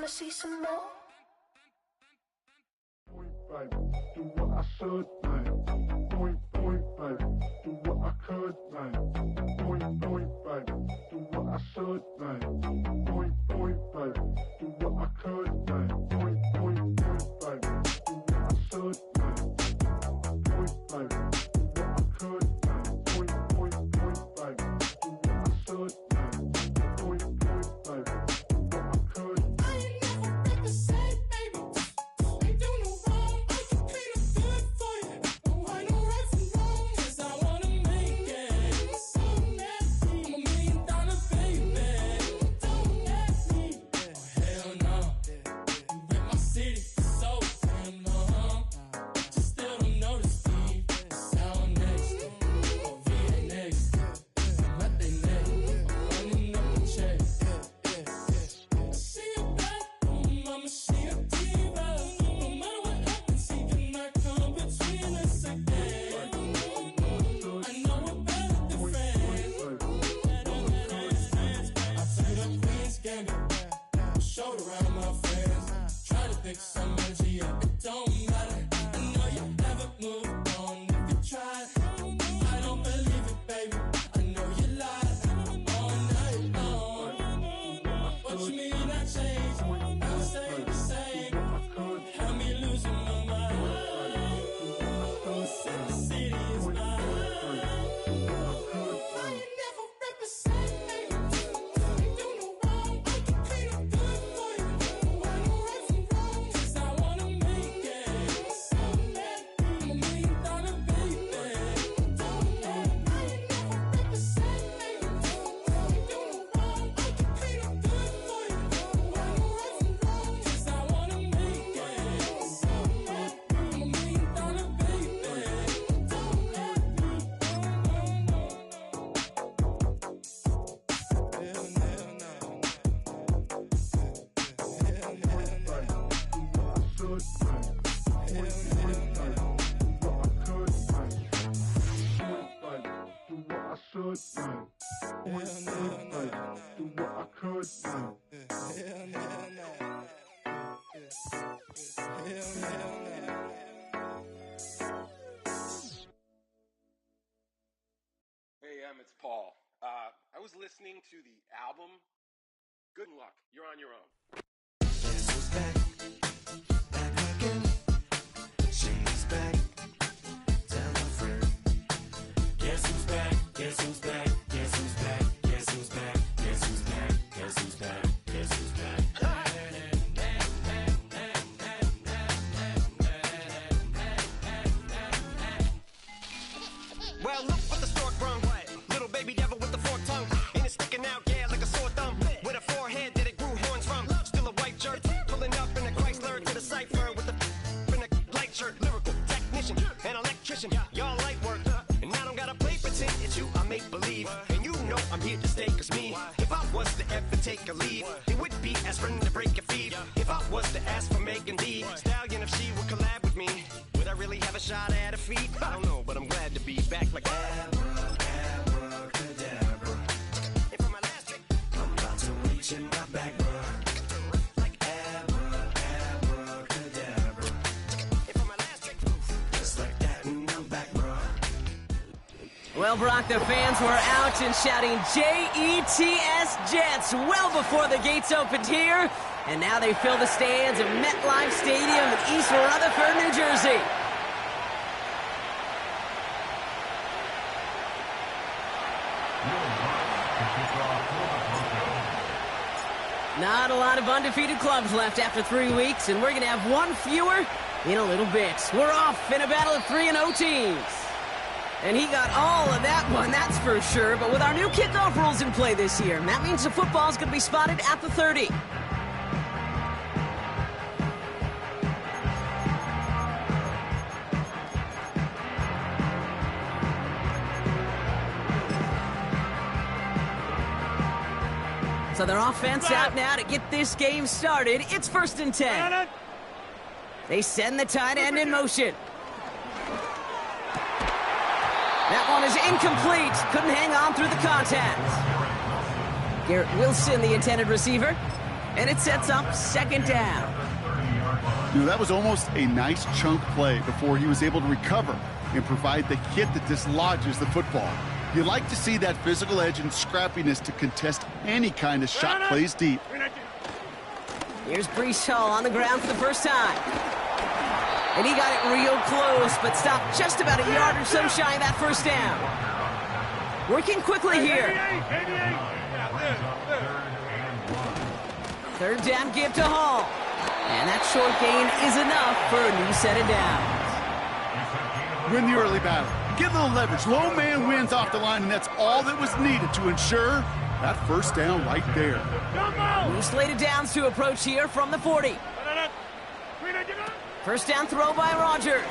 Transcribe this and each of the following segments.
wanna see some more? Point, baby, do what I should, man. Point, baby, do what I could, man. Point, baby, do what I should, man. Point, baby, do what I could, man. Point, baby, do what I should, man. Point, baby, do what I could, man. Point, baby, do what I should, man. Point, baby, do what I could. I ain't never represent, baby. Ain't do no wrong. I can clean up good for you. Oh, I know right from wrong. 'Cause I wanna make it. So nasty. I'm $1 million baby. Don't let me. Oh, hell no. You rip my city so damn long. But you still don't notice me. Sound next. Oh, VA next. I'm at they neck. I'm running up the check. See you back, I'ma see a diva. No matter what happens, he cannot come between us again. I know we're better than friends. I played up Queen's Gambit, showed around my friends. Try to pick some energy up, it don't matter. I know you never moved on if you tried. I don't believe it, baby. I know you lied all night long. What you mean I changed? I stay the same. Had me losing my mind. Said the city is mine. I ain't never represent, baby. Ain't do no wrong. I can clean up good for you. Oh, I know right from wrong. 'Cause I wanna make it. So let me. I'm $1 million baby. Don't let me. I ain't never represent, baby. Ain't do no wrong. I can clean up good for you. Oh, I know right from wrong. 'Cause I wanna make it. So let me. I'm $1 million baby. Don't let me. Hey, it's Paul. I was listening to the album. Good luck. You're on your own. Guess who's back? Back again. She's back. Tell a friend. Guess who's back? Guess who's back? Guess who's back? Guess who's back? Guess who's back? Guess who's back? Guess who's back? Well, look what the stork brung. Little baby devil with the forked tongue. And it's sticking out, yeah, like a sore thumb. With a forehead that it grew horns from. Still a white jerk. Pulling up in a Chrysler to the cipher with the in a light shirt. Lyrical technician, an electrician. Y'all light work. And I don't gotta play pretend. It's you I make believe. And you know I'm here to stay, 'cause me, if I was to ever take a leave, it would be aspirin to break a feed. If I was to ask for Megan D Stallion, if she would collab with me, would I really have a shot at a feat? I don't know, but I'm glad to be back like Abracadabra. And for my last trick, I'm about to reach in my back, bruh. like Abracadabra. and for my last trick, Just like that, and I'm back, bruh. Well, Brock, the fans were out and shouting J-E-T-S Jets well before the gates opened here. And now they fill the stands of MetLife Stadium in East Rutherford, New Jersey. Not a lot of undefeated clubs left after 3 weeks, and we're going to have one fewer in a little bit. We're off in a battle of 3-0 teams. And he got all of that one, that's for sure. But with our new kickoff rules in play this year, that means the football's going to be spotted at the 30. So their offense out now to get this game started. It's 1st and 10. They send the tight end in motion. That one is incomplete. Couldn't hang on through the contact. Garrett Wilson, the intended receiver. And it sets up second down. You know, that was almost a nice chunk play before he was able to recover and provide the hit that dislodges the football. You like to see that physical edge and scrappiness to contest any kind of shot plays deep. Here's Brees Hall on the ground for the first time. And he got it real close, but stopped just about a yard or so shy of that first down. Working quickly here. Third down give to Hall. And that short gain is enough for a new set of downs. Win the early battle. Get a little leverage. Low man wins off the line, and that's all that was needed to ensure that first down right there. New slated downs to approach here from the 40. First down throw by Rodgers.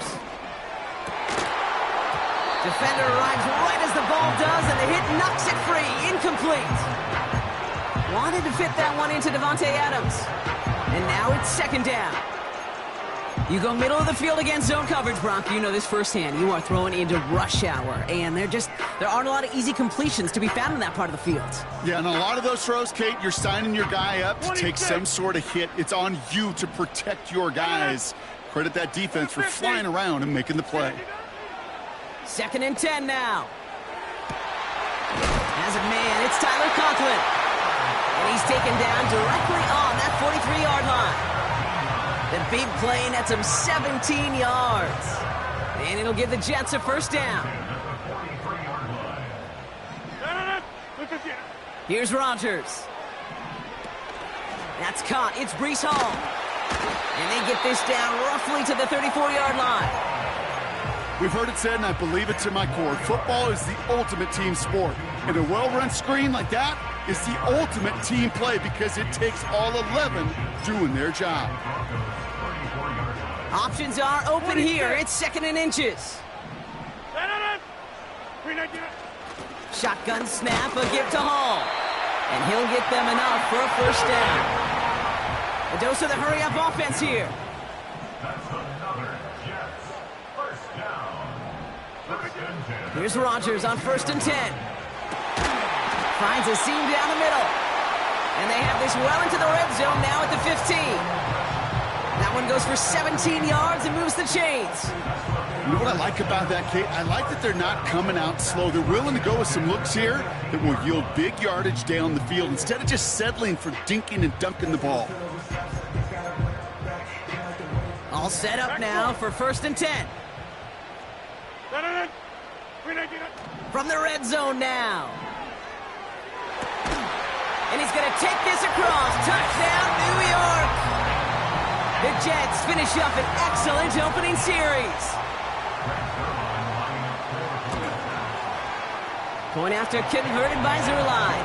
Defender arrives right as the ball does, and the hit knocks it free. Incomplete. Wanted to fit that one into Davante Adams. And now it's second down. You go middle of the field against zone coverage, Brock. You know this firsthand. You are throwing into rush hour, and there aren't a lot of easy completions to be found in that part of the field. Yeah, and a lot of those throws, Kate, you're signing your guy up to take some sort of hit. It's on you to protect your guys. Credit that defense for flying around and making the play. Second and 10 now. As a man, it's Tyler Conklin. And he's taken down directly on that 43-yard line. The big play nets him 17 yards. And it'll give the Jets a first down. Here's Rodgers. That's caught. It's Brees Hall. And they get this down roughly to the 34-yard line. We've heard it said, and I believe it to my core, football is the ultimate team sport. And a well-run screen like that is the ultimate team play because it takes all 11 doing their job. Options are open here. It's second and inches. Shotgun snap, a give to Hall. And he'll get them enough for a first down. A dose of the hurry-up offense here. Here's Rodgers on first and 10. Finds a seam down the middle. And they have this well into the red zone now at the 15. That one goes for 17 yards and moves the chains. You know what I like about that, Kate? I like that they're not coming out slow. They're willing to go with some looks here that will yield big yardage down the field instead of just settling for dinking and dunking the ball. All set up now for first and 10. From the red zone now. And he's going to take this across. Touchdown, New York. The Jets finish up an excellent opening series. Point after converted by Surtain.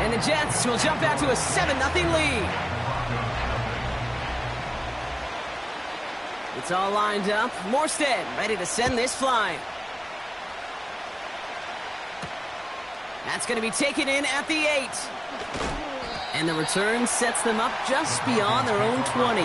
And the Jets will jump out to a 7-0 lead. It's all lined up. Morstead ready to send this flying. That's going to be taken in at the 8. And the return sets them up just beyond their own 20.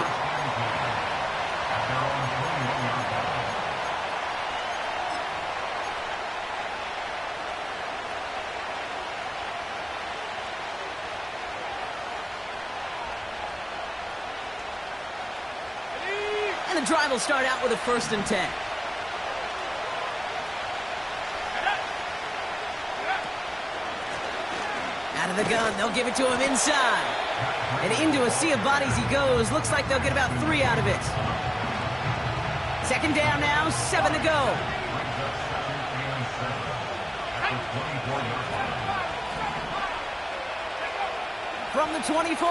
And the drive will start out with a first and 10. Out of the gun, they'll give it to him inside. And into a sea of bodies he goes. Looks like they'll get about 3 out of it. Second down now, 7 to go. From the 24.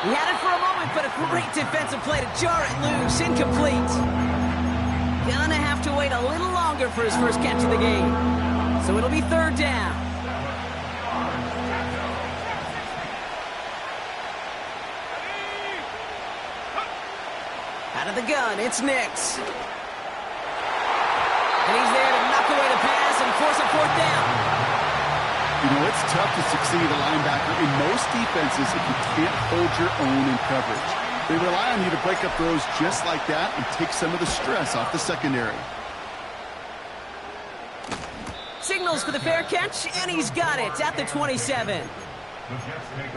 He had it for a moment, but a great defensive play to jar it loose. Incomplete. Gonna have to wait a little longer for his first catch of the game. So it'll be third down. Out of the gun, it's Nix. And he's there to knock away the pass and force a fourth down. You know, it's tough to succeed a linebacker in most defenses if you can't hold your own in coverage. They rely on you to break up throws just like that and take some of the stress off the secondary. Signals for the fair catch, and he's got it at the 27.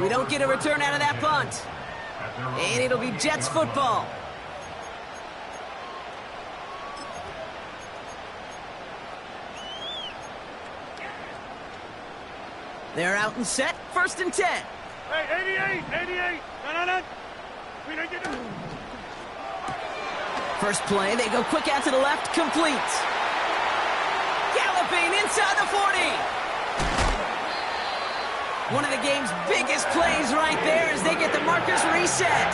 We don't get a return out of that punt. And it'll be Jets football. They're out and set, 1st and 10. Hey, 88. No. We don't get it. First play, they go quick out to the left, complete. Galloping inside the 40. One of the game's biggest plays right there as they get the markers reset.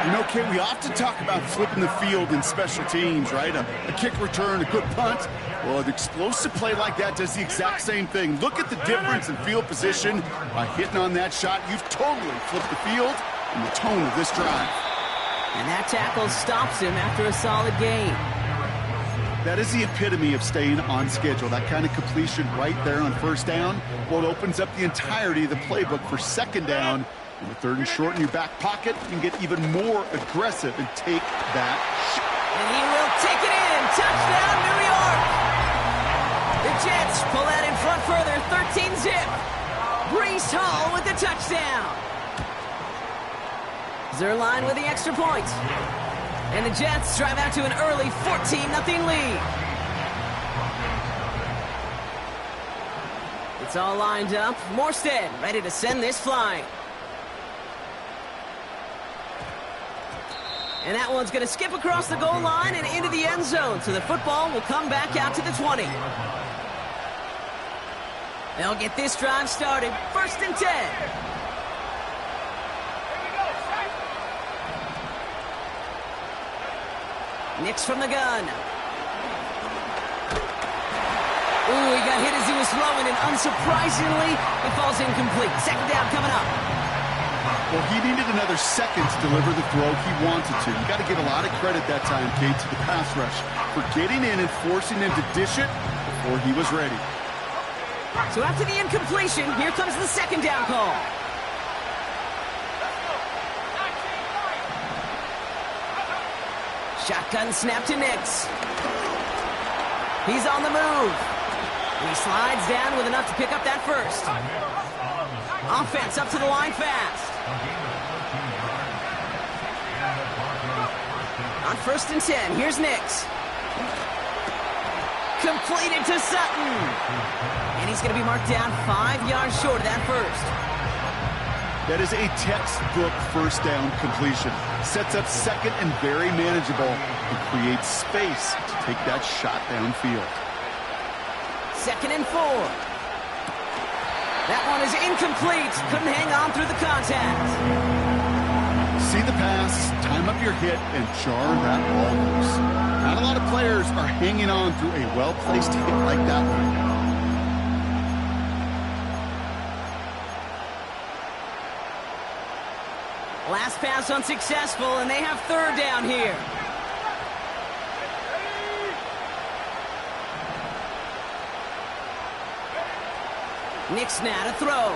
You know, Kate, we often talk about flipping the field in special teams, right? A kick return, a good punt. Well, an explosive play like that does the exact same thing. Look at the difference in field position. By hitting on that shot, you've totally flipped the field and the tone of this drive. And that tackle stops him after a solid gain. That is the epitome of staying on schedule. That kind of completion right there on 1st down. Well, it opens up the entirety of the playbook for 2nd down. And with 3rd and short in your back pocket, you can get even more aggressive and take that shot. And he will take it in. Touchdown, New York. The Jets pull out in front further, 13-zip. Breece Hall with the touchdown. Zerline with the extra point. And the Jets drive out to an early 14-0 lead. It's all lined up. Morstead ready to send this flying. And that one's going to skip across the goal line and into the end zone. So the football will come back out to the 20. They'll get this drive started. 1st and 10. Nix from the gun. Ooh, he got hit as he was throwing, and unsurprisingly, it falls incomplete. 2nd down coming up. Well, he needed another second to deliver the throw he wanted to. You got to give a lot of credit that time, Kate, to the pass rush for getting in and forcing him to dish it before he was ready. So after the incompletion, here comes the 2nd down call. Shotgun snap to Nix. He's on the move. And he slides down with enough to pick up that 1st. Offense up to the line fast. On 1st and 10, here's Nix. Completed to Sutton. And he's going to be marked down 5 yards short of that 1st. That is a textbook 1st down completion. Sets up 2nd and very manageable and creates space to take that shot downfield. 2nd and 4. That one is incomplete. Couldn't hang on through the contact. See the pass, time up your hit, and jar that ball loose. Not a lot of players are hanging on through a well-placed hit like that one. Last pass unsuccessful, and they have 3rd down here. Nix now to throw.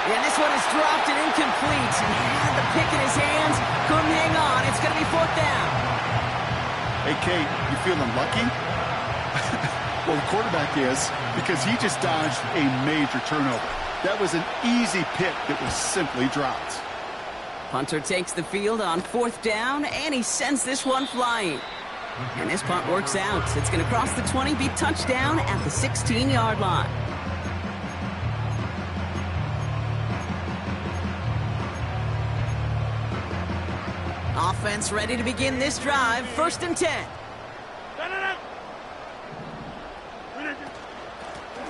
And this one is dropped and incomplete. He had the pick in his hands, couldn't hang on. It's going to be 4th down. Hey, Kate, you feeling lucky? Well, the quarterback is, because he just dodged a major turnover. That was an easy pick that was simply dropped. Punter takes the field on 4th down, and he sends this one flying. And this punt works out. It's going to cross the 20, be touchdown at the 16-yard line. Offense ready to begin this drive. 1st and 10.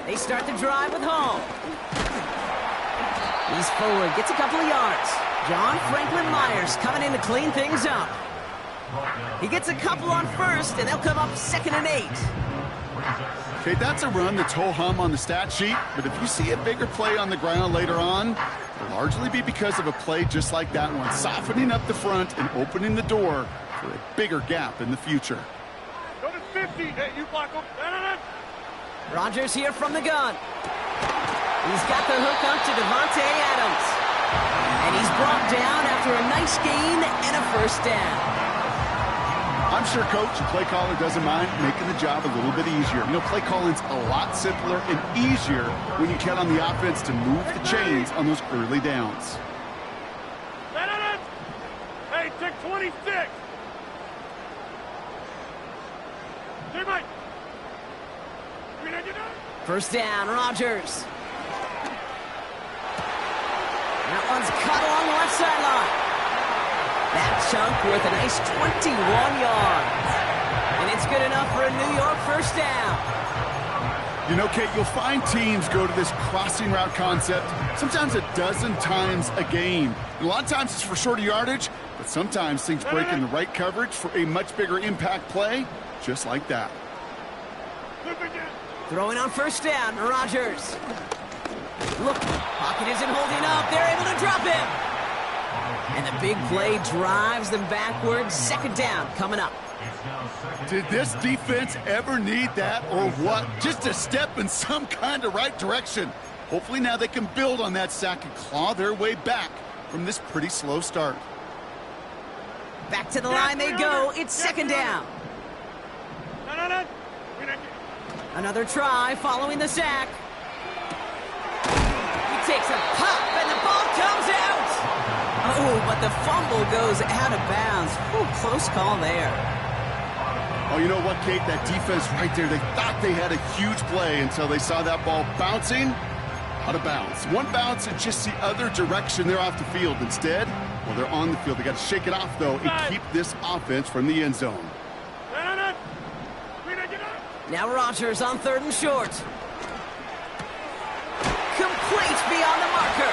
They start the drive with Hall. He's forward, gets a couple of yards. John Franklin Myers coming in to clean things up. He gets a couple on 1st, and they'll come up 2nd and 8. Okay, that's a run that's ho-hum on the stat sheet, but if you see a bigger play on the ground later on, it'll largely be because of a play just like that one, softening up the front and opening the door for a bigger gap in the future. Go to 50. Hey, you block him. Rodgers here from the gun. He's got the hook up to Devontae Adams. And he's brought down after a nice gain and a 1st down. I'm sure coach and play caller doesn't mind making the job a little bit easier. You know, play calling's a lot simpler and easier when you count on the offense to move the chains on those early downs. Hey, take 26. First down, Rodgers. That one's cut along the left sideline. That chunk worth a nice 21 yards. And it's good enough for a New York first down. You know, Kate, you'll find teams go to this crossing route concept sometimes a dozen times a game. And a lot of times it's for shorter yardage, but sometimes things break in the right coverage for a much bigger impact play, just like that. Throwing on first down, Rodgers. Look, pocket isn't holding up. They're able to drop him. And the big play drives them backwards. Second down coming up. Did this defense ever need that or what? Just a step in some kind of right direction. Hopefully now they can build on that sack and claw their way back from this pretty slow start. Back to the line they go. It's second down. Another try following the sack. He takes a pop and the ball comes out. Oh, but the fumble goes out of bounds. Ooh, close call there. Oh, you know what, Kate? That defense right there, they thought they had a huge play until they saw that ball bouncing out of bounds. One bounce and just the other direction, they're off the field. Instead, well, they're on the field. They got to shake it off, though, and keep this offense from the end zone. Now Rodgers on third and short. Complete beyond the marker.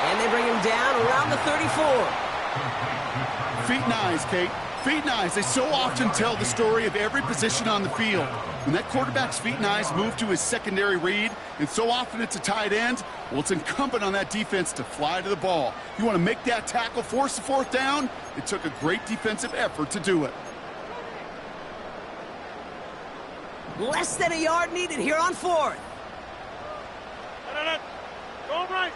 And they bring him down around the 34. Feet and eyes, Kate. Feet and eyes. They so often tell the story of every position on the field. When that quarterback's feet and eyes move to his secondary read, and so often it's a tight end, well, it's incumbent on that defense to fly to the ball. You want to make that tackle, force the fourth down? It took a great defensive effort to do it. Less than a yard needed here on fourth. Go right.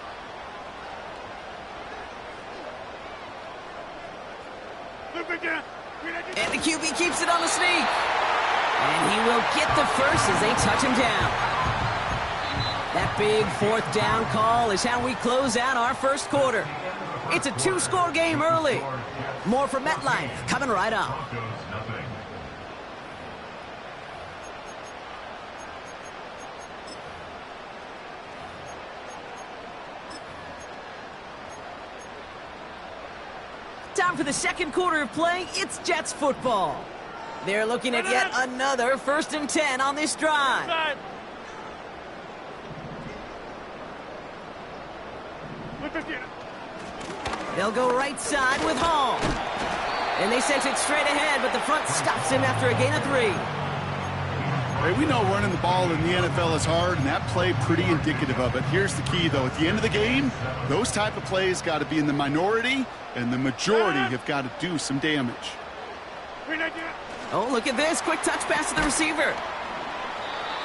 And the QB keeps it on the sneak. And he will get the first as they touch him down. That big fourth down call is how we close out our first quarter. It's a two-score game early. More from MetLife coming right up. Time for the second quarter of play. It's Jets football. They're looking at yet another 1st and 10 on this drive. They'll go right side with Hall. And they sent it straight ahead, but the front stops him after a gain of 3. Hey, we know running the ball in the NFL is hard, and that play pretty indicative of it. Here's the key, though. At the end of the game, those type of plays got to be in the minority, and the majority have got to do some damage. Oh, look at this. Quick touch pass to the receiver.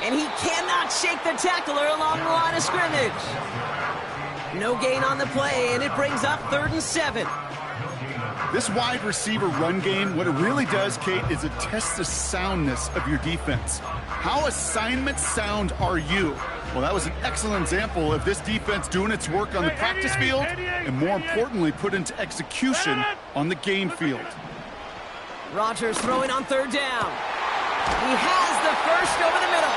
And he cannot shake the tackler along the line of scrimmage. No gain on the play, and it brings up 3rd and 7. This wide receiver run game, what it really does, Kate, is it tests the soundness of your defense. How assignment sound are you? Well, that was an excellent example of this defense doing its work on the practice field and, more importantly, put into execution on the game field. Rodgers throwing on 3rd down. He has the first over the middle.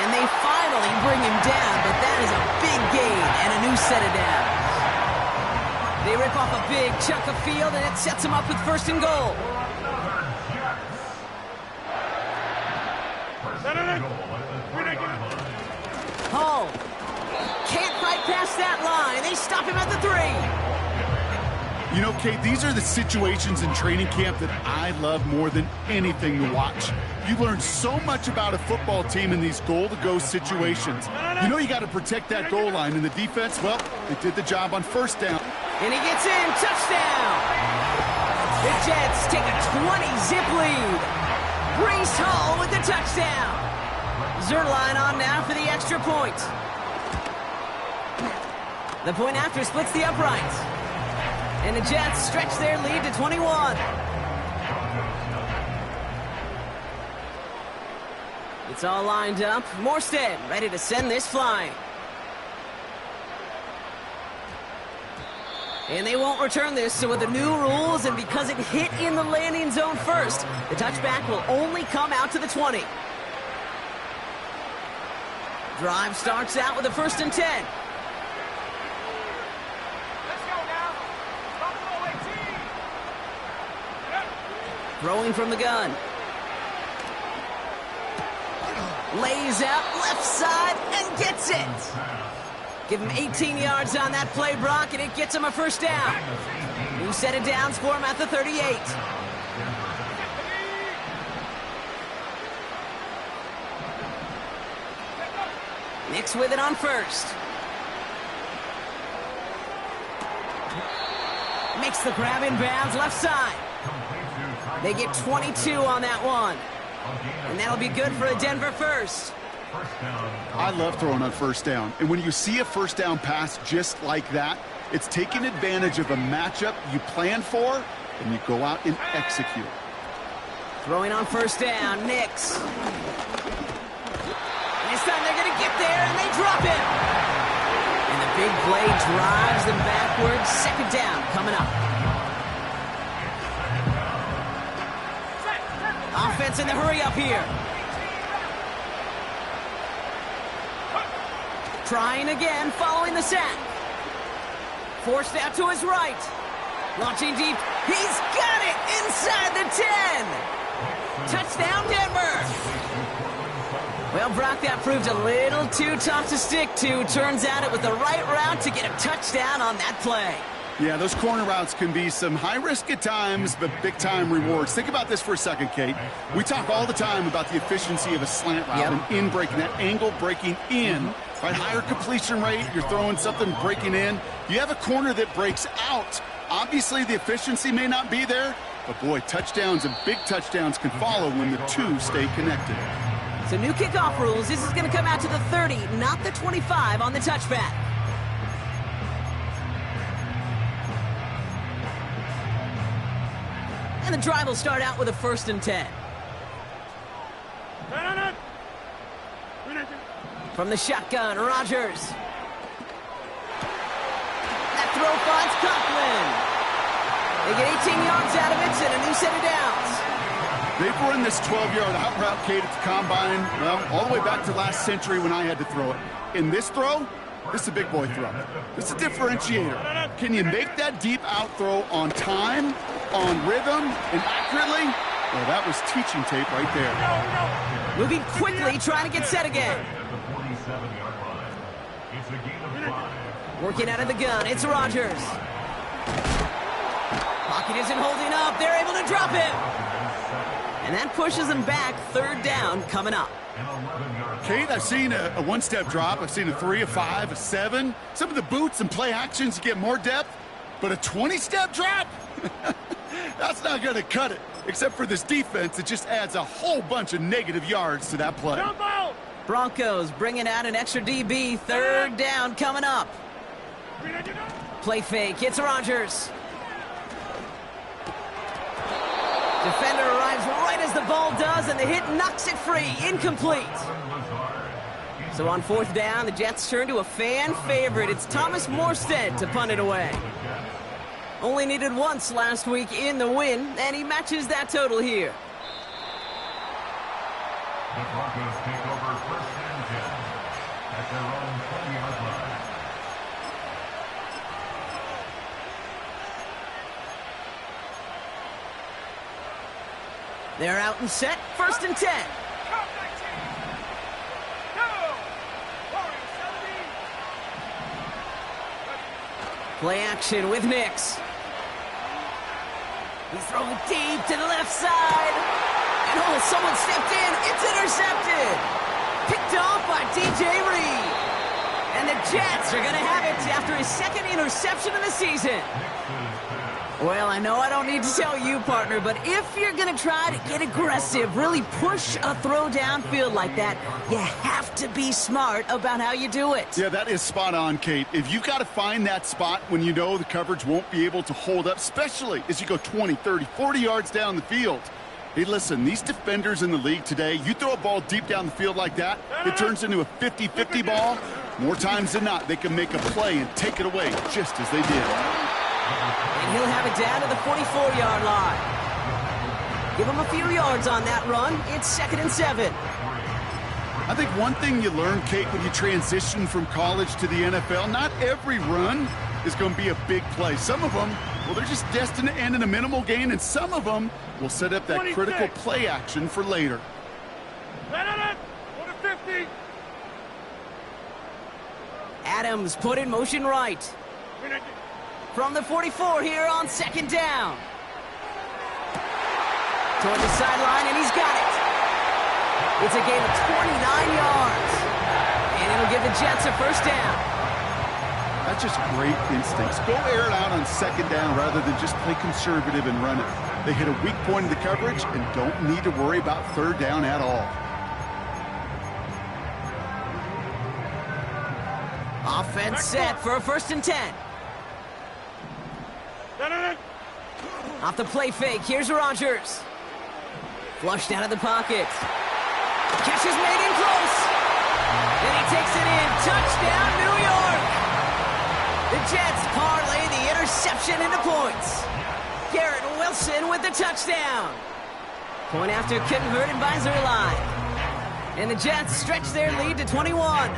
And they finally bring him down, but that is a big gain and a new set of downs. They rip off a big chunk of field, and it sets them up with 1st and goal. Hall can't fight past that line. They stop him at the 3. You know, Kate, these are the situations in training camp that I love more than anything to watch. You learn so much about a football team in these goal-to-go situations. You know you got to protect that goal line, and the defense, well, they did the job on 1st down. And he gets in. Touchdown! The Jets take a 20-zip lead. Brees Hall with the touchdown. Zerline on now for the extra point. The point after splits the uprights. And the Jets stretch their lead to 21. It's all lined up. Morstead ready to send this flying. And they won't return this, so with the new rules and because it hit in the landing zone first, the touchback will only come out to the 20. Drive starts out with a 1st and 10. Let's go now. Buffalo 18. Throwing from the gun. Lays out left side and gets it. Give him 18 yards on that play, Brock, and it gets him a 1st down. New set of downs for him at the 38. Nix with it on 1st. Makes the grab in bounds left side. They get 22 on that one. And that'll be good for a Denver 1st. I love throwing on 1st down. And when you see a 1st down pass just like that, it's taking advantage of a matchup you plan for, and you go out and execute. Throwing on 1st down, Nix. And this time they're going to get there, and they drop it. And the big play drives them backwards. 2nd down coming up. Offense in the hurry up here. Trying again, following the sack. Forced out to his right. Launching deep. He's got it inside the 10. Touchdown, Denver. Well, Brock, that proved a little too tough to stick to. Turns out it was the right route to get a touchdown on that play. Yeah, those corner routes can be some high risk at times, but big-time rewards. Think about this for a second, Kate. We talk all the time about the efficiency of a slant route and in breaking, that angle breaking in. Right, higher completion rate, you're throwing something breaking in. You have a corner that breaks out. Obviously, the efficiency may not be there, but boy, touchdowns and big touchdowns can follow when the two stay connected. So new kickoff rules. This is going to come out to the 30, not the 25 on the touchback. And the drive will start out with a 1st and 10. From the shotgun, Rodgers. That throw finds Conklin. They get 18 yards out of it and a new set of downs. They've run this 12-yard out route, Kate, at the combine, well, all the way back to last century when I had to throw it. In this throw, this is a big boy throw. This is a differentiator. Can you make that deep out throw on time, on rhythm, and accurately? Well, that was teaching tape right there. Moving quickly, trying to get set again. Working out of the gun, it's Rodgers. Pocket isn't holding up. They're able to drop him. And that pushes them back. 3rd down coming up. Kate, I've seen a one-step drop. I've seen a 3, a 5, a 7. Some of the boots and play actions get more depth, but a 20-step drop? That's not going to cut it. Except for this defense, it just adds a whole bunch of negative yards to that play. Broncos bringing out an extra DB. 3rd down coming up. Play fake. It's Rodgers. Defender arrives right as the ball does, and the hit knocks it free. Incomplete. So on 4th down, the Jets turn to a fan favorite. It's Thomas Morstead to punt it away. Only needed once last week in the win, and he matches that total here. The Broncos take over 1st and 10 at their own 20-yard line. They're out and set. 1st and 10. Play action with Nix. He's throwing deep to the left side. And oh, someone stepped in. It's intercepted. Picked off by DJ Reed. And the Jets are going to have it after his 2nd interception of the season. Well, I know I don't need to tell you, partner, but if you're going to try to get aggressive, really push a throw downfield like that, you have to be smart about how you do it. Yeah, that is spot on, Kate. If you've got to find that spot when you know the coverage won't be able to hold up, especially as you go 20, 30, 40 yards down the field, Hey, listen, these defenders in the league today, you throw a ball deep down the field like that, it turns into a 50-50 ball. More times than not, they can make a play and take it away just as they did. And he'll have it down to the 44-yard line. Give him a few yards on that run. It's 2nd and 7. I think one thing you learn, Kate, when you transition from college to the NFL, not every run is going to be a big play. Some of them, well, they're just destined to end in a minimal gain, and some of them will set up that critical play action for later. Adams put in motion right. From the 44 here on 2nd down. Toward the sideline, and he's got it. It's a gain of 29 yards. And it'll give the Jets a 1st down. That's just great instincts. Go air it out on 2nd down rather than just play conservative and run it. They hit a weak point in the coverage and don't need to worry about 3rd down at all. Offense set for a 1st and 10. Off the play fake, here's Rodgers. Flushed out of the pocket. Catch is made in close. And he takes it in. Touchdown, New York. The Jets parlay the interception into points. Garrett Wilson with the touchdown. Point after converted by Surtain. And the Jets stretch their lead to 21.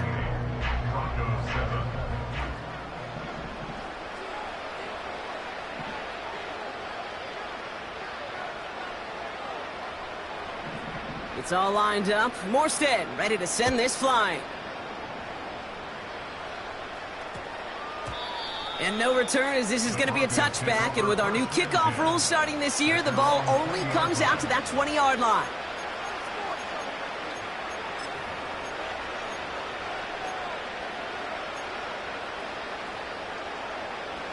It's all lined up. Morstead ready to send this flying. And no return, as this is going to be a touchback. And with our new kickoff rules starting this year, the ball only comes out to that 20-yard line.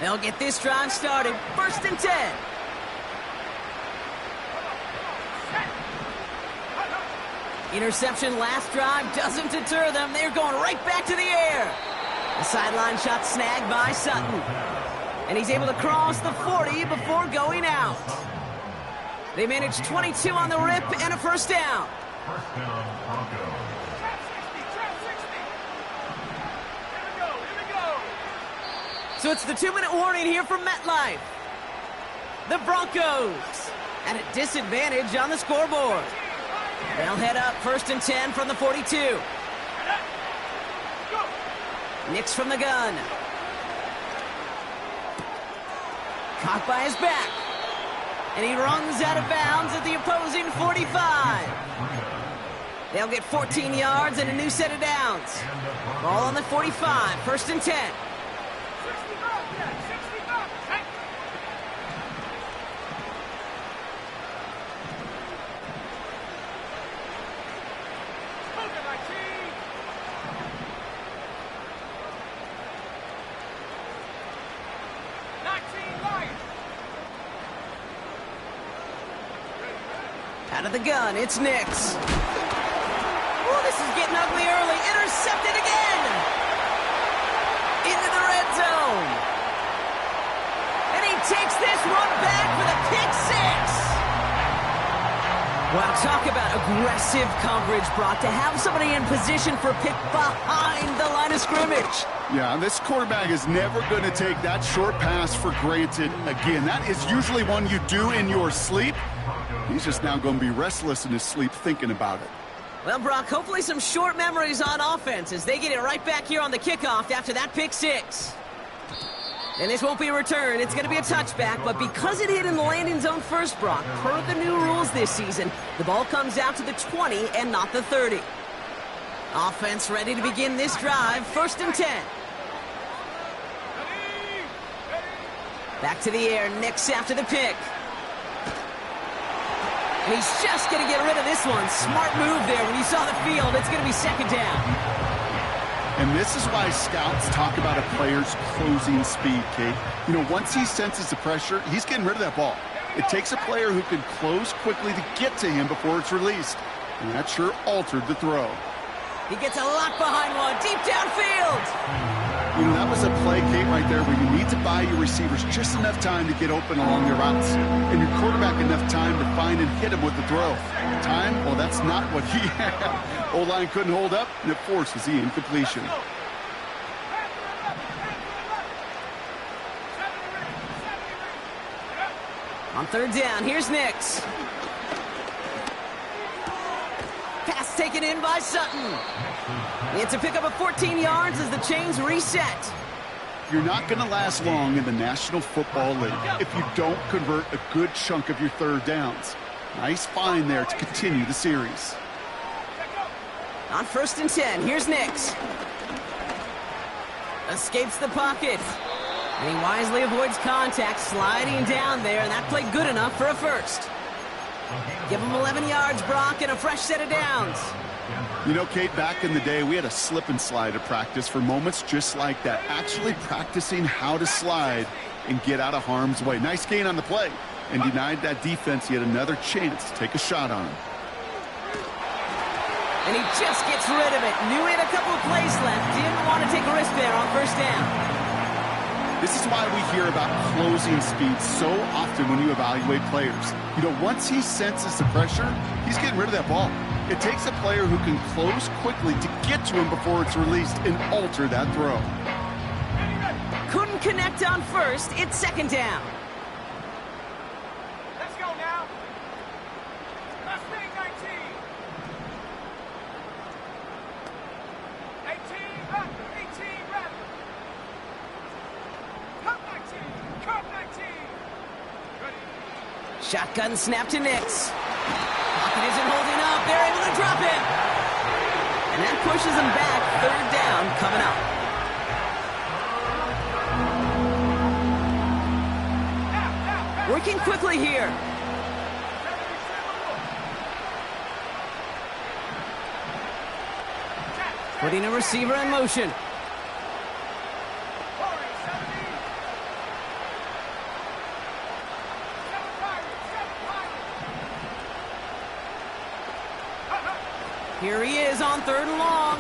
They'll get this drive started. 1st and 10. Interception last drive doesn't deter them. They're going right back to the air. The sideline shot snagged by Sutton. And he's able to cross the 40 before going out. They managed 22 on the rip and a 1st down. So it's the 2-minute warning here from MetLife. The Broncos at a disadvantage on the scoreboard. They'll head up 1st and 10 from the 42. Nix from the gun. Caught by his back. And he runs out of bounds at the opposing 45. They'll get 14 yards and a new set of downs. Ball on the 45, 1st and 10. Out of the gun, it's Nix. Oh, this is getting ugly early. Intercepted again. Into the red zone. And he takes this one back for the pick 6. Wow, talk about aggressive coverage, Brock. To have somebody in position for a pick behind the line of scrimmage. Yeah, this quarterback is never going to take that short pass for granted again. That is usually one you do in your sleep. He's just now going to be restless in his sleep thinking about it. Well, Brock, hopefully some short memories on offense as they get it right back here on the kickoff after that pick 6. And this won't be a return. It's going to be a touchback, but because it hit in the landing zone first, Brock, per the new rules this season, the ball comes out to the 20 and not the 30. Offense ready to begin this drive, 1st and 10. Back to the air, Nix after the pick. And he's just going to get rid of this one. Smart move there when you saw the field. It's going to be 2nd down. And this is why scouts talk about a player's closing speed, Kate. You know, once he senses the pressure, he's getting rid of that ball. It takes a player who can close quickly to get to him before it's released. And that sure altered the throw. He gets a lot behind one, deep downfield. You know, that was a play, Kate, right there where you need to buy your receivers just enough time to get open along their routes, and your quarterback enough time to find and hit him with the throw. Time? Well, that's not what he had. O-line couldn't hold up, and it forces the incompletion. On third down, here's Nix. Pass taken in by Sutton. It's a pickup of 14 yards as the chains reset. You're not going to last long in the National Football League if you don't convert a good chunk of your third downs. Nice find there to continue the series. On 1st and 10, here's Nix. Escapes the pocket. And he wisely avoids contact, sliding down there, and that played good enough for a first. Give him 11 yards, Brock, and a fresh set of downs. You know, Kate, back in the day, we had a slip and slide at practice for moments just like that. Actually practicing how to slide and get out of harm's way. Nice gain on the play, and denied that defense yet another chance to take a shot on him. And he just gets rid of it. Knew he had a couple of plays left. Didn't want to take a risk there on first down. This is why we hear about closing speed so often when you evaluate players. You know, once he senses the pressure, he's getting rid of that ball. It takes a player who can close quickly to get to him before it's released and alter that throw. Couldn't connect on first. It's second down. Let's go now. Mustang 19. 18 up, 18 left. Cup 19, Cup 19. Ready. Shotgun snap to Nix. Pocket isn't holding up. They're able to drop him. And that pushes him back. Third down coming up. Working quickly here. Putting a receiver in motion. Here he is on third and long.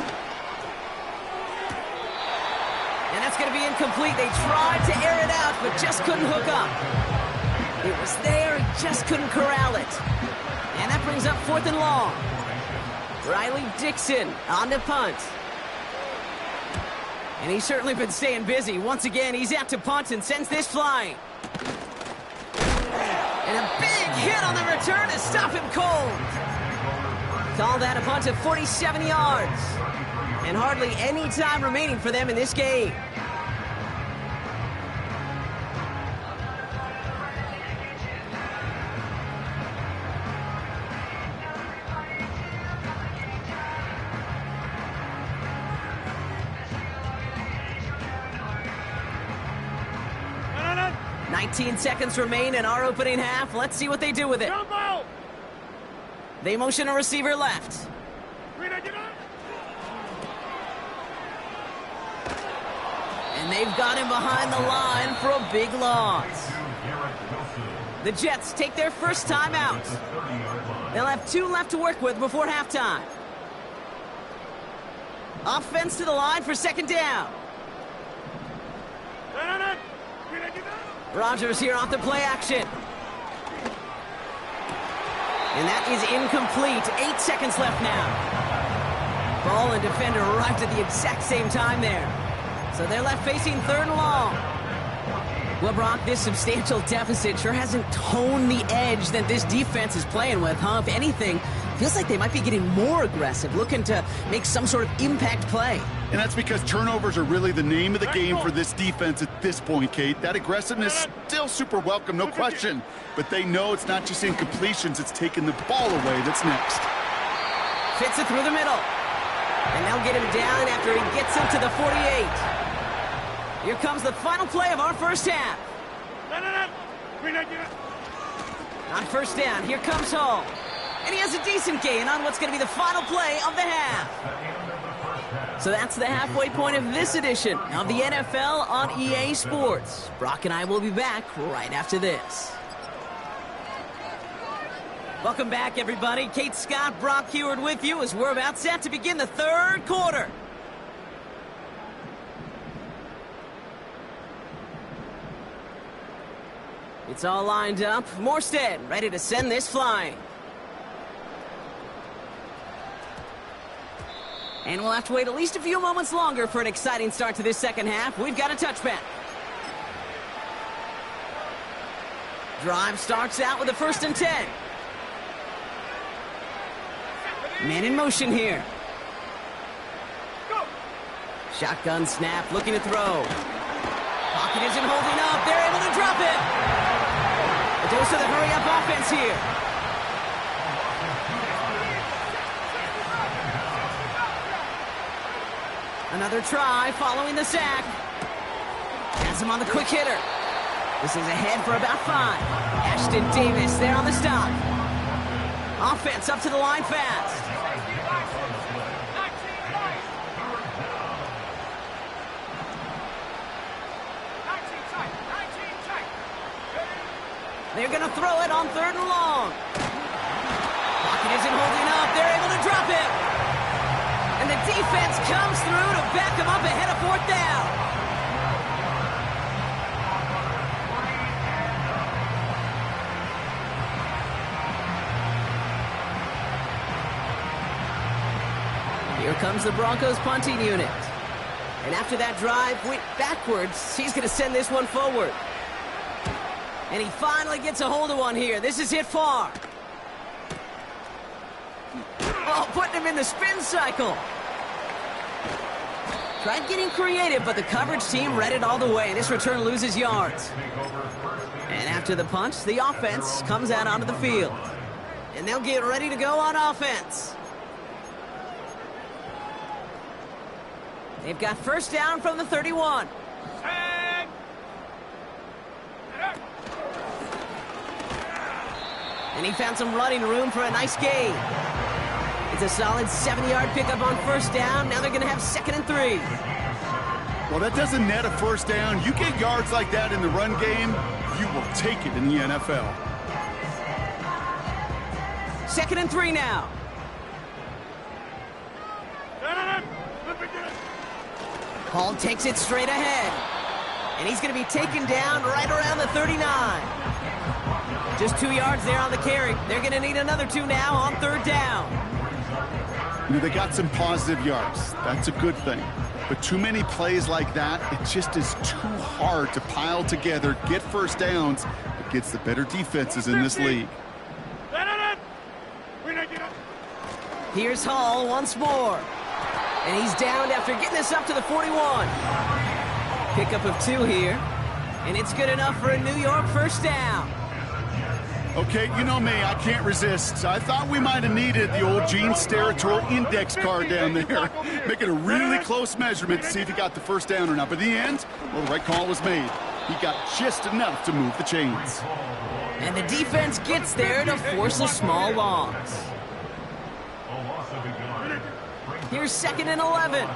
And that's going to be incomplete. They tried to air it out, but just couldn't hook up. It was there, he just couldn't corral it. And that brings up 4th and long. Riley Dixon on the punt. And he's certainly been staying busy. Once again, he's out to punt and sends this flying. And a big hit on the return to stop him cold. Call that a punt of 47 yards. And hardly any time remaining for them in this game. No. 19 seconds remain in our opening half. Let's see what they do with it. Jump out. They motion a receiver left. And they've got him behind the line for a big loss. The Jets take their first time out. They'll have 2 left to work with before halftime. Offense to the line for second down. Rodgers here off the play action. And that is incomplete. 8 seconds left now. Ball and defender arrived at the exact same time there. So they're left facing third and long. Well, Brock, this substantial deficit sure hasn't toned the edge that this defense is playing with, huh? If anything, feels like they might be getting more aggressive, looking to make some sort of impact play. And that's because turnovers are really the name of the game for this defense at this point, Kate. That aggressiveness still super welcome, no question. But they know it's not just incompletions, it's taking the ball away that's next. Fits it through the middle. And they'll get him down after he gets him to the 48. Here comes the final play of our first half. On first down, here comes Hall. And he has a decent gain on what's going to be the final play of the half. So that's the halfway point of this edition of the NFL on EA Sports. Brock and I will be back right after this. Welcome back, everybody. Kate Scott, Brock Heward with you as we're about set to begin the third quarter. It's all lined up. Morstead ready to send this flying. And we'll have to wait at least a few moments longer for an exciting start to this second half. We've got a touchback. Drive starts out with a 1st and 10. Man in motion here. Shotgun snap, looking to throw. Pocket isn't holding up. They're able to drop it. A dose of the hurry-up offense here. Another try following the sack. Has him on the quick hitter. This is ahead for about 5. Ashton Davis there on the stop. Offense up to the line fast. They're going to throw it on 3rd and long. Pocket isn't holding up. They're able to drop it. And the defense comes through to back him up ahead of 4th down. Here comes the Broncos punting unit. And after that drive went backwards, he's going to send this one forward. And he finally gets a hold of one here. This is hit far. Oh, putting him in the spin cycle. Tried getting creative, but the coverage team read it all the way. This return loses yards. And after the punch, the offense comes out onto the field. And they'll get ready to go on offense. They've got 1st down from the 31. And he found some running room for a nice gain. It's a solid 7-yard pickup on 1st down. Now they're going to have 2nd and 3. Well, that doesn't net a 1st down. You get yards like that in the run game, you will take it in the NFL. 2nd and 3 now. Hall takes it straight ahead. And he's going to be taken down right around the 39. Just 2 yards there on the carry. They're going to need another 2 now on 3rd down. You know, they got some positive yards. That's a good thing. But too many plays like that, it just is too hard to pile together, get 1st downs against the better defenses in this league. Here's Hall once more. And he's downed after getting this up to the 41. Pickup of 2 here. And it's good enough for a New York 1st down. Okay, you know me, I can't resist. I thought we might have needed the old Gene Steratore index card down there. Making a really close measurement to see if he got the 1st down or not. But in the end, well, the right call was made. He got just enough to move the chains. And the defense gets there to force a small loss. Here's 2nd and 11.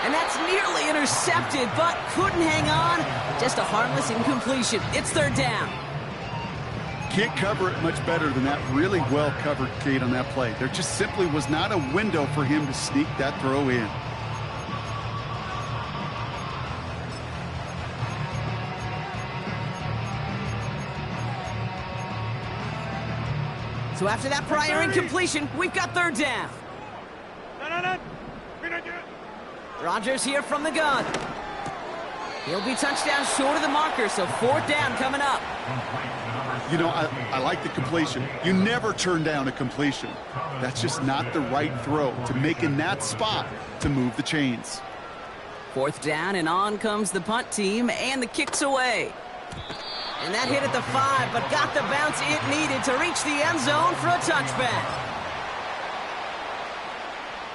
And that's nearly intercepted, but couldn't hang on. Just a harmless incompletion. It's 3rd down. Can't cover it much better than that really well-covered Kate on that play. There just simply was not a window for him to sneak that throw in. So after that prior incompletion, we've got 3rd down. Rodgers here from the gun. He'll be touchdown short of the marker, so 4th down coming up. You know, I like the completion. You never turn down a completion. That's just not the right throw to make in that spot to move the chains. 4th down, and on comes the punt team, and the kick's away. And that hit at the 5, but got the bounce it needed to reach the end zone for a touchback.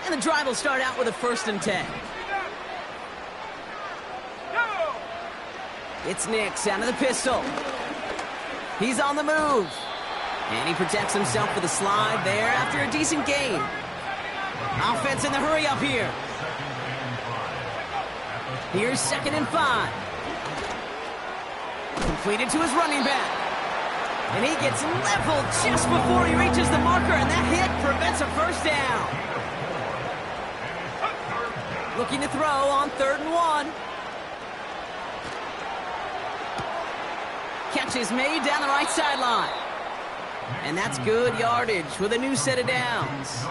And the drive will start out with a 1st and 10. It's Nix out of the pistol. He's on the move. And he protects himself with a slide there after a decent gain. Offense in the hurry up here. Here's 2nd and 5. Completed to his running back. And he gets leveled just before he reaches the marker, and that hit prevents a 1st down. Looking to throw on 3rd and 1. Catch is made down the right sideline. And that's good yardage with a new set of downs.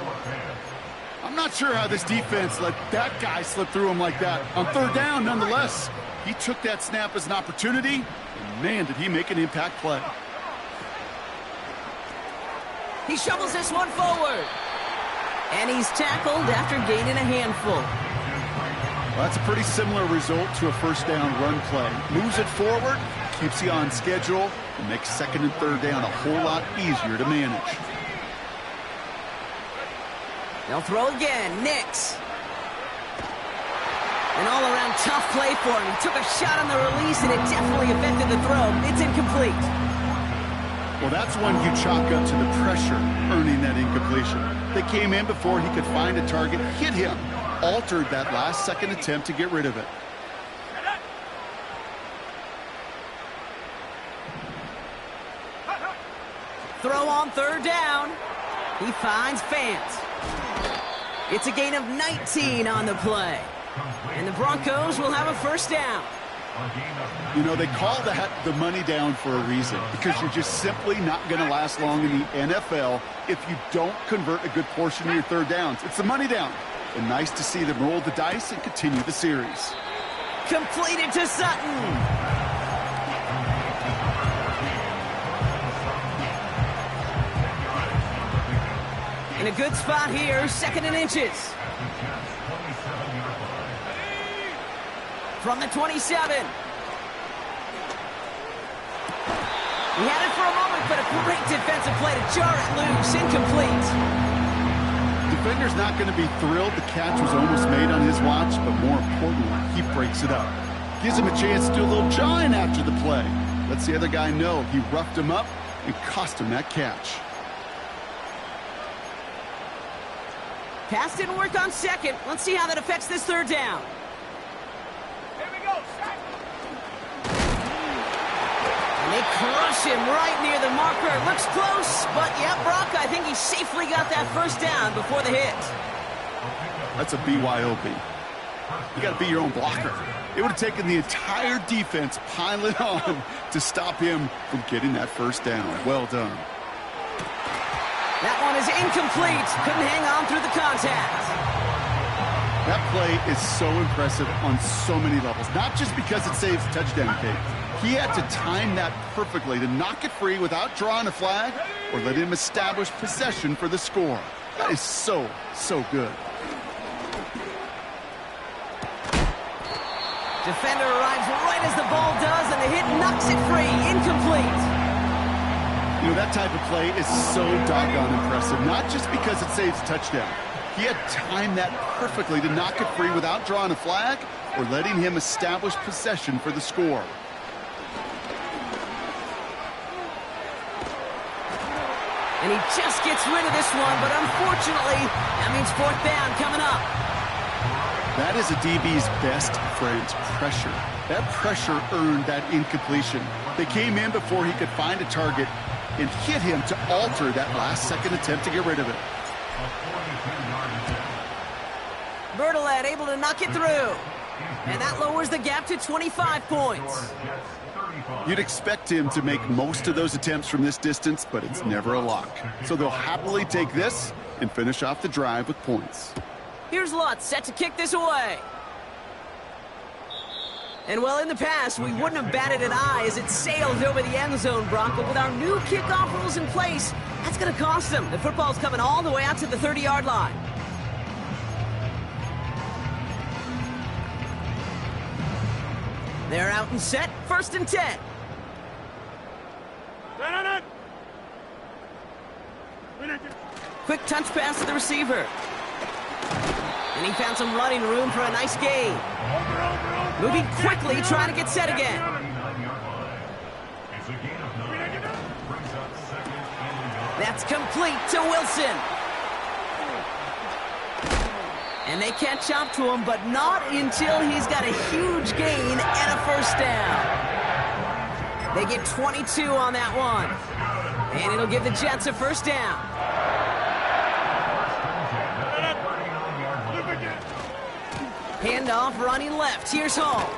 I'm not sure how this defense let that guy slip through him like that. On third down, nonetheless, he took that snap as an opportunity, and man, did he make an impact play. He shovels this one forward. And he's tackled after gaining a handful. Well, that's a pretty similar result to a first down run play. Moves it forward, keeps you on schedule, and makes second and third down a whole lot easier to manage. They'll throw again. Nix. An all-around tough play for him. He took a shot on the release, and it definitely affected the throw. It's incomplete. Well, that's one you chalk up to the pressure earning that incompletion. They came in before he could find a target, hit him, altered that last-second attempt to get rid of it. Throw on third down. He finds Fant. It's a gain of 19 on the play. And the Broncos will have a first down. You know, they call that the money down for a reason, because you're just simply not going to last long in the NFL if you don't convert a good portion of your third downs. It's the money down. And nice to see them roll the dice and continue the series. Completed to Sutton. In a good spot here, second and inches. From the 27. He had it for a moment, but a great defensive play to jar it loose. Incomplete. Defender's not going to be thrilled the catch was almost made on his watch, but more importantly, he breaks it up. Gives him a chance to do a little jawing after the play. Lets the other guy know he roughed him up and cost him that catch. Pass didn't work on second. Let's see how that affects this third down. And they crush him right near the marker. Looks close, but yeah, Brock, I think he safely got that first down before the hit. That's a BYOB. You got to be your own blocker. It would have taken the entire defense piling on to stop him from getting that first down. Well done. That one is incomplete. Couldn't hang on through the contact. That play is so impressive on so many levels, not just because it saves a touchdown kick. He had to time that perfectly to knock it free without drawing a flag or let him establish possession for the score. That is so, so good. Defender arrives right as the ball does, and the hit knocks it free. Incomplete. You know, that type of play is so doggone impressive, not just because it saves a touchdown. He had timed that perfectly to knock it free without drawing a flag or letting him establish possession for the score. And he just gets rid of this one, but unfortunately, that means fourth down coming up. That is a DB's best friend, pressure. That pressure earned that incompletion. They came in before he could find a target and hit him to alter that last-second attempt to get rid of it. Bertolet able to knock it through. And that lowers the gap to 25 points. You'd expect him to make most of those attempts from this distance, but it's never a lock. So they'll happily take this and finish off the drive with points. Here's Lutz set to kick this away. And well, in the past, we wouldn't have batted an eye as it sailed over the end zone, Brock. But with our new kickoff rules in place, that's going to cost them. The football's coming all the way out to the 30-yard line. They're out and set. First and 10. Quick touch pass to the receiver. And he found some running room for a nice gain. Moving quickly, trying to get set again. That's complete to Wilson. And they catch up to him, but not until he's got a huge gain and a first down. They get 22 on that one. And it'll give the Jets a first down. Handoff running left. Here's Hall.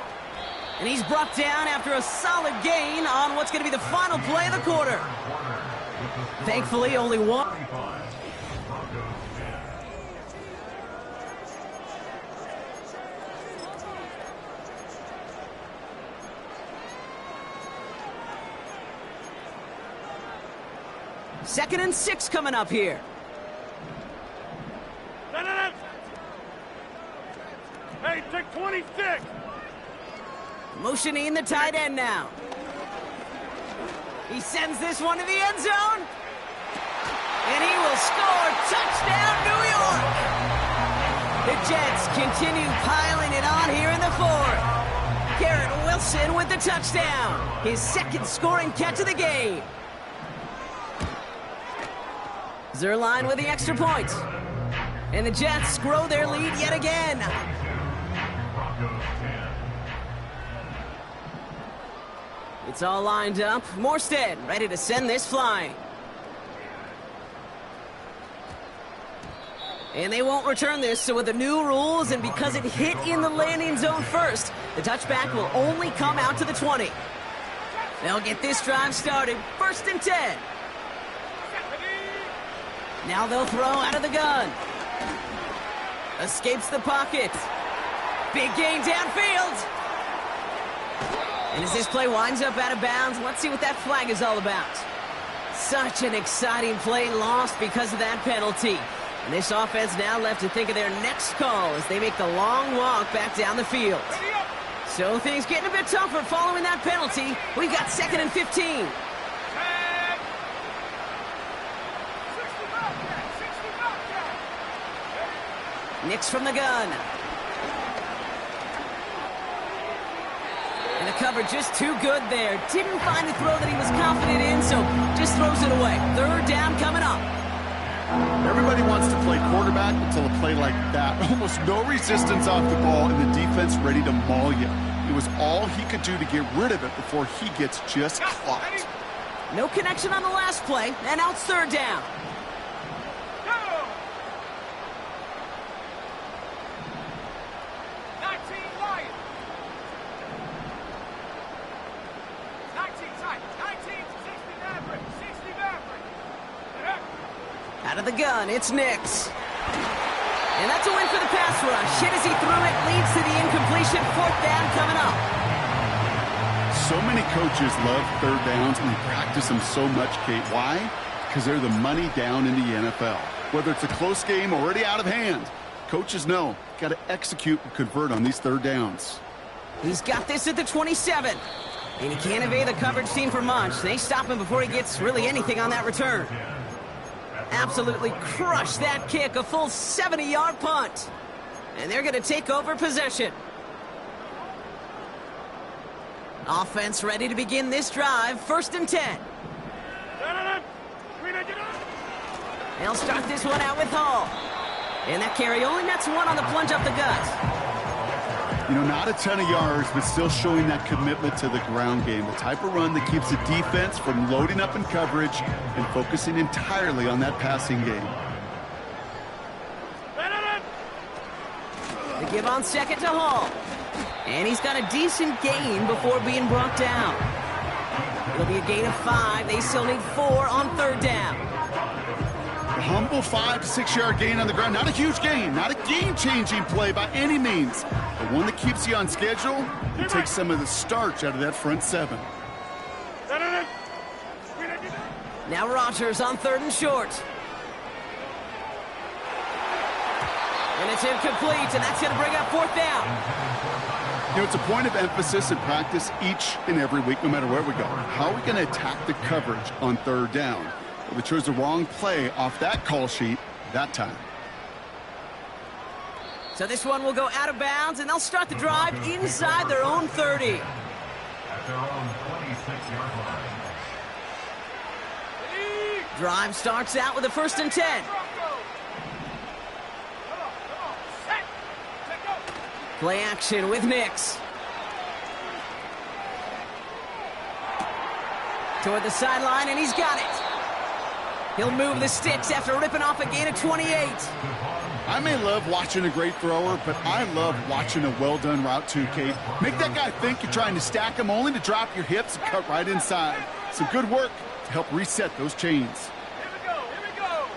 And he's brought down after a solid gain on what's going to be the final play of the quarter. Thankfully, only one. Second and 6 coming up here. Hey, take 26. Motioning the tight end now. He sends this one to the end zone. And he will score. Touchdown, New York. The Jets continue piling it on here in the fourth. Garrett Wilson with the touchdown. His second scoring catch of the game. Zerline with the extra point. And the Jets grow their lead yet again. It's all lined up. Morstead ready to send this flying. And they won't return this, so with the new rules and because it hit in the landing zone first, the touchback will only come out to the 20. They'll get this drive started. 1st and 10. Now they'll throw out of the gun. Escapes the pocket. Big gain downfield. And as this play winds up out of bounds, let's see what that flag is all about. Such an exciting play lost because of that penalty. And this offense now left to think of their next call as they make the long walk back down the field. So things getting a bit tougher following that penalty. We've got 2nd and 15. Nix from the gun. And the cover just too good there. Didn't find a throw that he was confident in, so just throws it away. 3rd down coming up. Everybody wants to play quarterback until a play like that. Almost no resistance off the ball and the defense ready to maul you. It was all he could do to get rid of it before he gets just clocked. No connection on the last play, and now it's 3rd down. Out of the gun, it's Nix. And that's a win for the pass rush. Hit as he threw it, leads to the incompletion. 4th down coming up. So many coaches love 3rd downs and they practice them so much, Kate. Why? Because they're the money down in the NFL. Whether it's a close game already out of hand, coaches know, got to execute and convert on these 3rd downs. He's got this at the 27. And he can't evade the coverage team for much. They stop him before he gets really anything on that return. Absolutely crushed that kick, a full 70-yard punt. And they're going to take over possession. Offense ready to begin this drive. 1st and 10. They'll start this one out with Hall. And that carry only nets 1 on the plunge up the gut. You know, not a ton of yards, but still showing that commitment to the ground game. The type of run that keeps the defense from loading up in coverage and focusing entirely on that passing game. They give on 2nd to Hall. And he's got a decent gain before being brought down. It'll be a gain of 5. They still need 4 on 3rd down. A humble 5 to 6 yard gain on the ground. Not a huge gain, not a game-changing play by any means, but one that keeps you on schedule and takes some of the starch out of that front 7. Now Rodgers on 3rd and short. And it's incomplete, and that's going to bring up 4th down. You know, it's a point of emphasis in practice each and every week, no matter where we go. How are we going to attack the coverage on 3rd down? Well, we chose the wrong play off that call sheet that time. So this one will go out of bounds, and they'll start the drive inside their own 30. At their own 26-yard line. Drive starts out with a 1st and 10. Play action with Nix. Toward the sideline, and he's got it. He'll move the sticks after ripping off a gain of 28. I may love watching a great thrower, but I love watching a well-done route too, Kate. Make that guy think you're trying to stack him only to drop your hips and cut right inside. Some good work to help reset those chains. Here we go.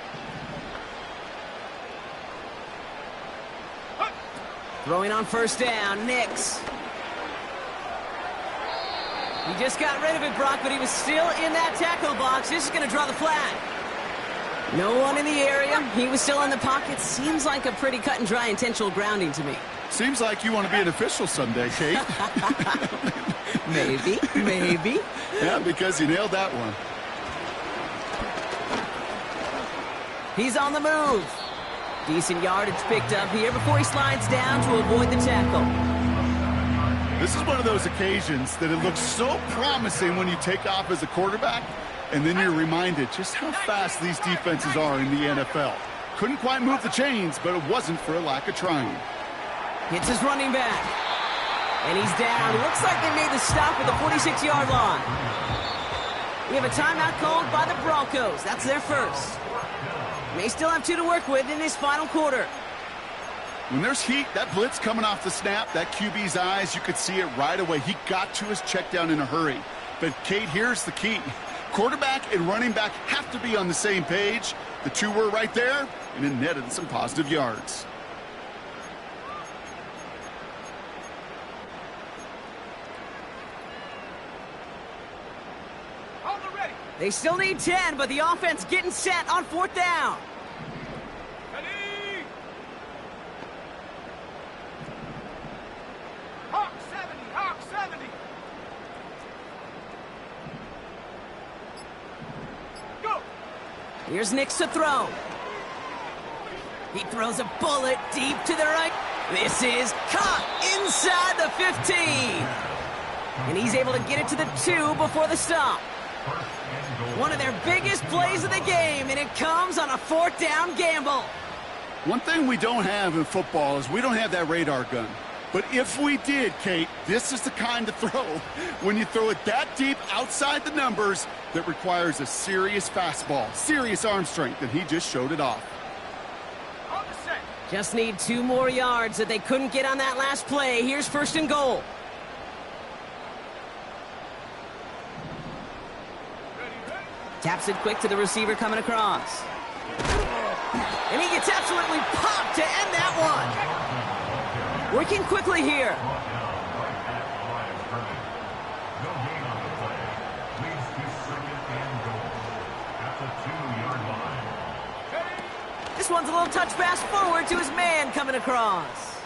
Throwing on first down, Nix. He just got rid of it, Brock, but he was still in that tackle box. This is going to draw the flag. No one in the area. He was still in the pocket. Seems like a pretty cut and dry intentional grounding to me. Seems like you want to be an official someday, Kate. Maybe. Yeah, because you nailed that one. He's on the move. Decent yardage picked up here before he slides down to avoid the tackle. This is one of those occasions that it looks so promising when you take off as a quarterback, and then you're reminded just how fast these defenses are in the NFL. Couldn't quite move the chains, but it wasn't for a lack of trying. Hits his running back. And he's down. Looks like they made the stop at the 46-yard line. We have a timeout called by the Broncos. That's their first. May still have 2 to work with in this final quarter. When there's heat, that blitz coming off the snap, that QB's eyes, you could see it right away. He got to his check down in a hurry. But, Kate, here's the key. Quarterback and running back have to be on the same page. The two were right there, and it netted some positive yards. They still need 10, but the offense getting set on fourth down. Hawk 70. Go. Here's Nix to throw. He throws a bullet deep to the right. This is caught inside the 15. And he's able to get it to the 2 before the stop. One of their biggest plays of the game, and it comes on a fourth down gamble. One thing we don't have in football is we don't have that radar gun. But if we did, Kate, this is the kind of throw, when you throw it that deep outside the numbers, that requires a serious fastball, serious arm strength, and he just showed it off. Just need 2 more yards that they couldn't get on that last play. Here's first and goal. Taps it quick to the receiver coming across. And he gets absolutely popped to end that one. Working quickly here. This one's a little touch pass forward to his man coming across.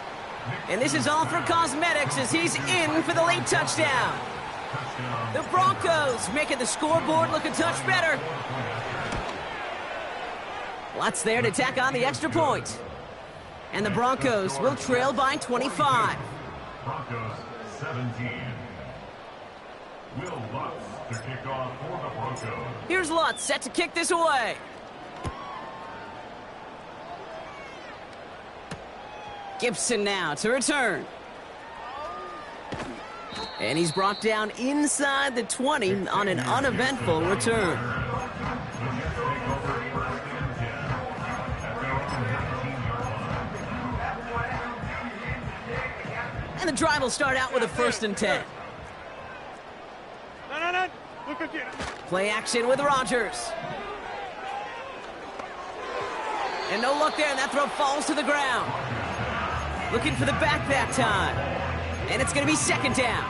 And this is all for cosmetics as he's in for the late touchdown. The Broncos making the scoreboard look a touch better. Lots there to tack on the extra point. And the Broncos will trail by 25. Broncos 17. Will Lutz to kick off for the Broncos. Here's Lutz set to kick this away. Gibson now to return. And he's brought down inside the 20 on an uneventful return. And the drive will start out with a 1st and 10. No. Look again. Play action with Rodgers. And no luck there, and that throw falls to the ground. Looking for the back that time. And it's going to be 2nd down.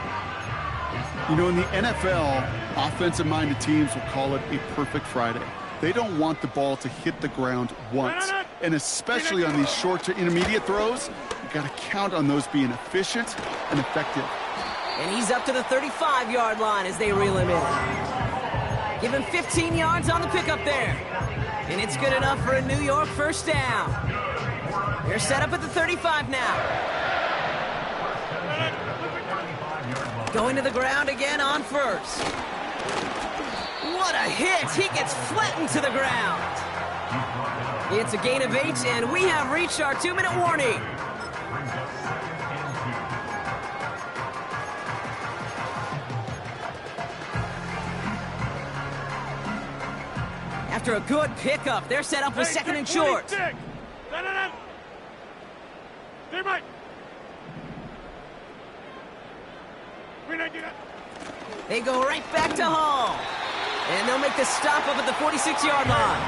You know, in the NFL, offensive-minded teams will call it a perfect Friday. They don't want the ball to hit the ground once. And especially on these short to intermediate throws, you've got to count on those being efficient and effective. And he's up to the 35-yard line as they reel him in. Give him 15 yards on the pickup there. And it's good enough for a New York first down. They're set up at the 35 now. Going to the ground again on first. What a hit! He gets flattened to the ground. It's a gain of 8, and we have reached our 2-minute warning. After a good pickup, they're set up with 2nd and short. No. They go right back to Hall. And they'll make the stop up at the 46-yard line.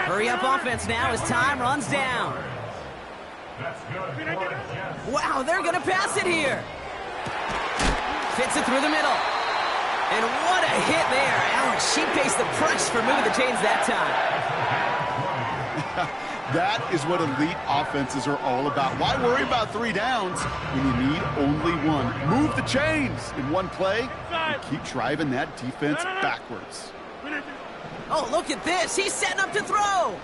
Hurry up offense now as time runs down. Wow, they're going to pass it here. Fits it through the middle. And what a hit there. Ouch, she faced the press for moving the chains that time. That is what elite offenses are all about. Why worry about 3 downs when you need only one? Move the chains in one play and keep driving that defense backwards. Oh, look at this. He's setting up to throw.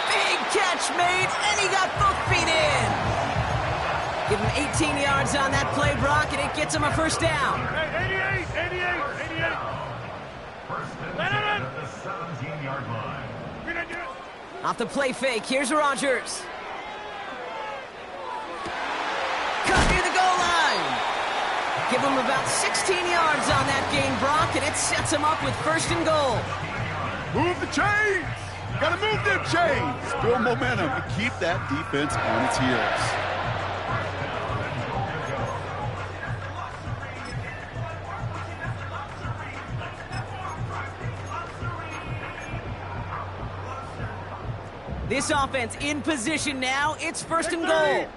Big catch made, and he got both feet in. Give him 18 yards on that play, Brock, and it gets him a first down. 88. At the 17-yard line. Off the play fake, here's Rodgers. Cut near the goal line. Give him about 16 yards on that gain, Brock, and it sets him up with first and goal. Move the chains! Gotta move them chains! Build momentum and keep that defense on its heels. This offense in position now. It's first and goal.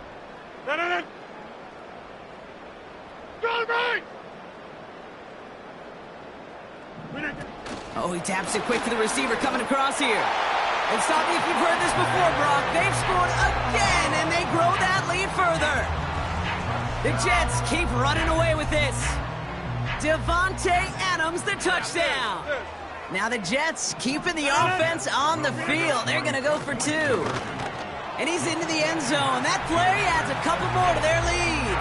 Oh, he taps it quick to the receiver coming across here. And stop me if you've heard this before, Brock. They've scored again, and they grow that lead further. The Jets keep running away with this. Devontae Adams, the touchdown. Now the Jets keeping the offense on the field. They're going to go for 2. And he's into the end zone. That play adds a couple more to their lead.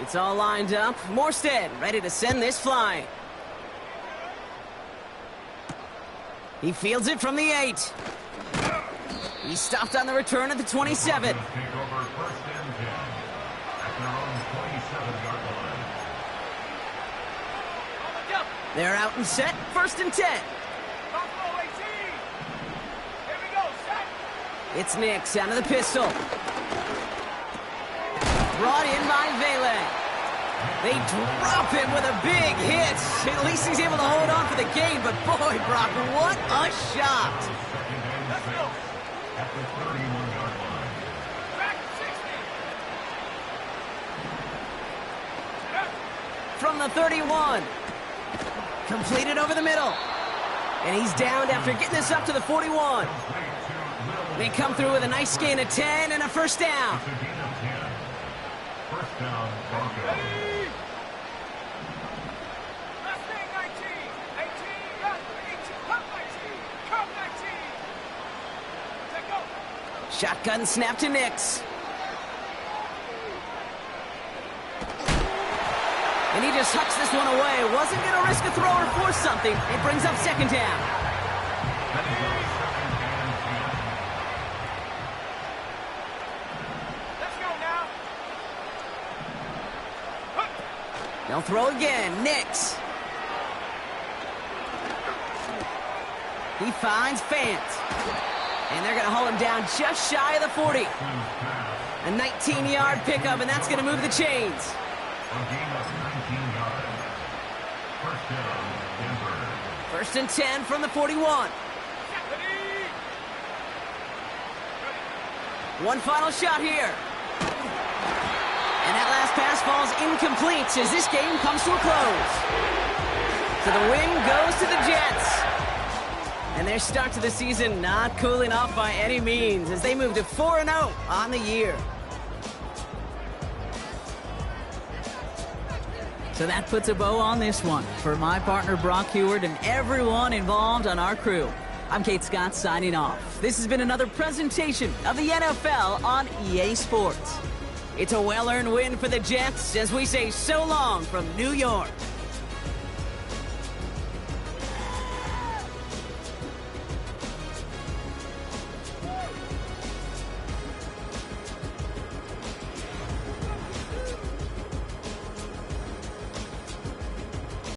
It's all lined up. Morstead ready to send this flying. He fields it from the 8. He's stopped on the return at the 27. They're out and set. First and 10. It's Nix out of the pistol. Brought in by Vele. They drop him with a big hit. At least he's able to hold on for the game, but boy, Brock, what a shot. From the 31. Completed over the middle. And he's downed after getting this up to the 41. They come through with a nice gain of 10 and a first down. First down, Broncos. Shotgun snap to Nix. And he just hucks this one away. Wasn't going to risk a throw or force something. It brings up second down. Let's go now. They'll throw again. Nix. He finds Fant. And they're going to hold him down just shy of the 40. A 19-yard pickup, and that's going to move the chains. A gain of 19 yards. First down, Denver. First and 10 from the 41. One final shot here. And that last pass falls incomplete as this game comes to a close. So the win goes to the Jets. And their start to the season not cooling off by any means as they move to 4-0 on the year. So that puts a bow on this one. For my partner Brock Heward and everyone involved on our crew, I'm Kate Scott signing off. This has been another presentation of the NFL on EA Sports. It's a well-earned win for the Jets as we say so long from New York.